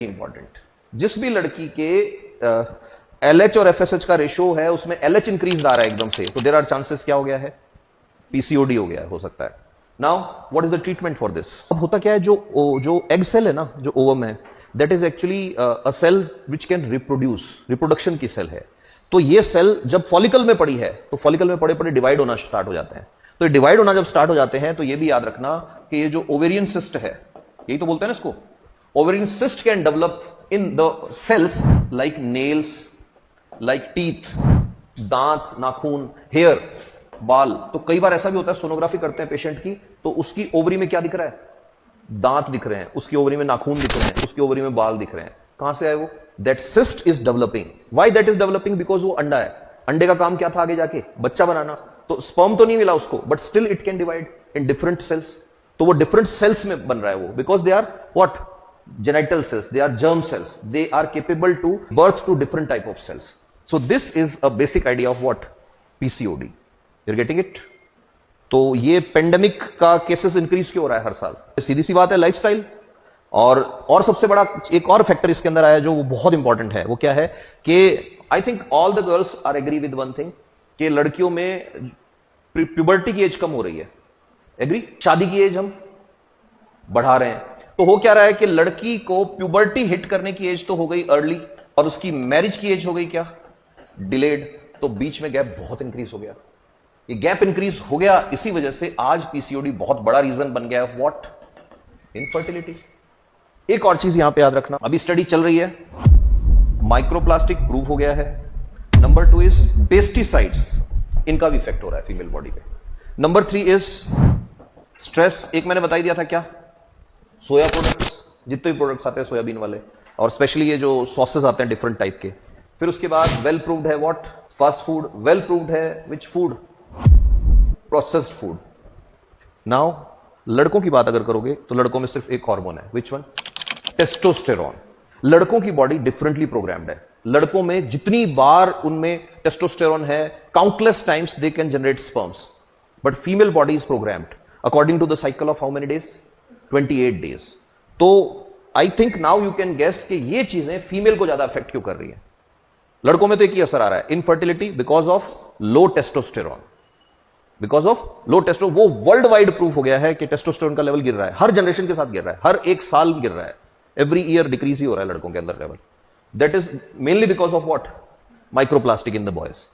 Important. जिस भी लड़की के LH और FSH का रेशियो है उसमें LH इंक्रीज आ रहा है एकदम से, तो देयर आर चांसेस क्या हो गया है, PCOD हो गया है, हो सकता है। Now what is the treatment for this? अब होता क्या है, जो एग सेल है ना, जो ओवम है, that is actually a cell which can reproduce, reproduction की सेल है। तो ये सेल जब फॉलिकल में पड़ी है तो फॉलिकल में पड़े पड़े डिवाइड होना स्टार्ट हो जाते हैं। तो डिवाइड होना जब स्टार्ट हो जाते हैं तो ये भी याद रखना कि ये जो ओवेरियन सिस्ट है, यही तो बोलते हैं ना इसको, ovarian cyst can develop in the cells like nails, like teeth, दांत, नाखून, हेयर, बाल। तो कई बार ऐसा भी होता है, सोनोग्राफी करते हैं पेशेंट की तो उसकी ओवरी में क्या दिख रहा है, दांत दिख रहे हैं, उसकी ओवरी में नाखून दिख रहे हैं, उसकी ओवरी में बाल दिख रहे हैं। कहां से आए वो? That cyst is developing. Why that is developing? Because वो अंडा है। अंडे का काम क्या था आगे जाके? बच्चा बनाना। तो स्पर्म तो नहीं मिला उसको, but still it can divide in different cells. तो वो डिफरेंट सेल्स में बन रहा है वो, because they are what, genital cells, they are germ cells, they are capable to birth to different type of cells. So this is a basic idea of what PCOD, you're getting it? तो ये pandemic का cases increase क्यों हो रहा है हर साल? सीधी सी बात है, लाइफस्टाइल। और सबसे बड़ा एक और फैक्टर इसके अंदर आया जो वो बहुत इंपॉर्टेंट है, वो क्या है कि I think all the girls are agree with one thing, कि लड़कियों में प्यूबर्टी की एज कम हो रही है। एग्री? शादी की एज हम बढ़ा रहे हैं। तो हो क्या रहा है कि लड़की को प्यूबर्टी हिट करने की एज तो हो गई अर्ली, और उसकी मैरिज की एज हो गई क्या, डिलेड। तो बीच में गैप बहुत इंक्रीज हो गया। ये गैप इंक्रीज हो गया, इसी वजह से आज PCOD बहुत बड़ा रीजन बन गया है। व्हाट? इनफर्टिलिटी। एक और चीज यहां पे याद रखना, अभी स्टडी चल रही है, माइक्रोप्लास्टिक प्रूव हो गया है। नंबर 2 इज पेस्टिसाइड्स, इनका भी इफेक्ट हो रहा है फीमेल बॉडी पे। Number 3 is stress. एक मैंने बता ही दिया था क्या, सोया प्रोडक्ट्स, जितने भी प्रोडक्ट्स आते हैं सोयाबीन वाले, और स्पेशली ये जो सॉसेस आते हैं डिफरेंट टाइप के। फिर उसके बाद वेल प्रूव्ड है what, fast food. Well proved है which food? Processed food. Now लड़कों की बात अगर करोगे तो लड़कों में सिर्फ एक हार्मोन है, विच वन? टेस्टोस्टेरोन। लड़कों की बॉडी डिफरेंटली प्रोग्राम्ड है। लड़कों में जितनी बार उनमें टेस्टोस्टेरोन है, countless times they can generate sperms, but female body is programmed according to the cycle of how many days? 28 days. तो I think now you can guess कि ये चीजें फीमेल को ज्यादा अफेक्ट क्यों कर रही है। लड़कों में तो एक ही असर आ रहा है, infertility, because of low testosterone. Because of low testosterone, वो वर्ल्ड वाइड प्रूफ हो गया है कि टेस्टोस्टेरोन का लेवल गिर रहा है, हर जनरेशन के साथ गिर रहा है, हर एक साल गिर रहा है, एवरी ईयर डिक्रीज ही हो रहा है लड़कों के अंदर level. That is mainly because of what? Microplastic in the boys.